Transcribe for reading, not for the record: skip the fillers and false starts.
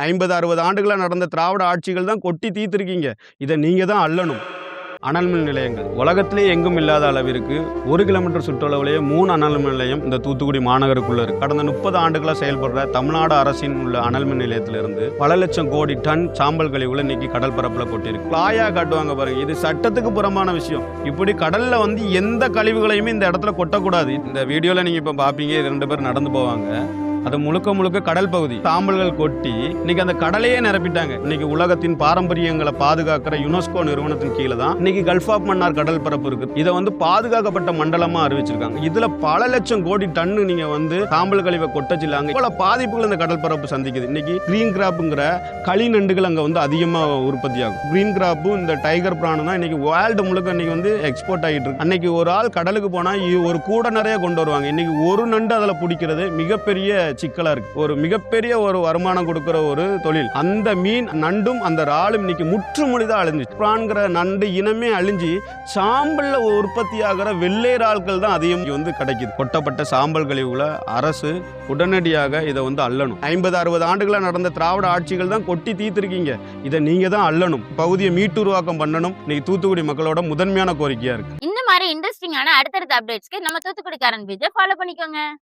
50-60 ஆண்டுகளா நடந்த திராவிட ஆட்சிகள் தான் கொட்டி தீர்த்திருக்கீங்க. இதை நீங்க தான் அள்ளணும். அனல் மின் நிலையங்கள் உலகத்திலே எங்கும் இல்லாத அளவிற்கு 1 கிலோமீட்டர் சுற்றளவிலேயே 3 அனல் மின் நிலையம் இந்த தூத்துக்குடி மாநகருக்குள்ள இருக்கு. கடந்த 30 ஆண்டுகளாக செயல்படுற தமிழ்நாடு அரசின் உள்ள அனல் மின் நிலையத்திலிருந்து பல லட்சம் கோடி டன் சாம்பல் கழிவுகளை இன்னைக்கு கடல் பரப்புல கொட்டிருக்கு. பிளாயா காட்டுவாங்க பாருங்க, இது சட்டத்துக்கு புறம்பான விஷயம். இப்படி கடல்ல எந்த கழிவுகளையுமே இந்த இடத்துல கொட்டக்கூடாது. இந்த வீடியோல நீங்க இப்ப பாப்பீங்க, 2 பேர் நடந்து போவாங்க. அது முழுக்க கடல் பகுதி. சாம்பல்கள் கொட்டி இன்னைக்கு அந்த கடலையே நிரப்பிட்டாங்க. இன்னைக்கு உலகத்தின் பாரம்பரியங்களை பாதுகாக்கிற யுனெஸ்கோ நிறுவனத்தின் கீழே தான் இன்னைக்கு கல்ஃப் ஆஃப் மன்னார் கடல் பரப்பு இருக்கு. இதை பாதுகாக்கப்பட்ட மண்டலமா அறிவிச்சிருக்காங்க. இதுல பல லட்சம் கோடி டன்னு நீங்க சாம்பல் கழிவை கொட்டச்சில்லாங்க. இவ்வளவு பாதிப்புகள் இந்த கடல் பரப்பு சந்திக்குது. இன்னைக்கு கிரீன் கிராப்ங்கிற களி நண்டுகள் அங்க அதிகமா உற்பத்தி ஆகும். கிரீன் கிராப்பும் இந்த டைகர் பிரானும் தான் இன்னைக்கு வேர்ல்டு முழுக்க இன்னைக்கு எக்ஸ்போர்ட் ஆகிட்டு இருக்கு. அன்னைக்கு ஒரு ஆள் கடலுக்கு போனா ஒரு கூட நிறைய கொண்டு வருவாங்க. இன்னைக்கு ஒரு நண்டு அதுல பிடிக்கிறது மிகப்பெரிய சிக்கலா இருக்கு. ஒரு மிகப்பெரிய ஒரு வருமானம் கொடுக்கிற ஒரு தொழில். அந்த மீன் நண்டும் அந்த இறாலும் இன்னைக்கு முற்றுமுழுதா அழிஞ்சு, பிரான்கிற நண்டு இனமே அழிஞ்சு சாம்பல்ல உற்பத்தி ஆகிற வெள்ளை இறால்கள் தான் அதிகம் கிடைக்குது. கொட்டப்பட்ட சாம்பல் கழிவுகளை அரசு உடனடியாக இதை அள்ளணும். 50-60 ஆண்டுகளா நடந்த திராவிட ஆட்சிகள் தான் கொட்டி தீர்த்திருக்கீங்க. இதை நீங்க தான் அள்ளணும். பகுதியை மீட்டுருவாக்கம் பண்ணணும். இன்னைக்கு தூத்துக்குடி மக்களோட முதன்மையான கோரிக்கையா இருக்கு. இந்த மாதிரி இன்ட்ரெஸ்டிங்கான அடுத்தடுத்த அப்டேட்ஸ்க்கு நம்ம தூத்துக்குடிக்காரன் பேஜை ஃபாலோ பண்ணிக்கோங்க.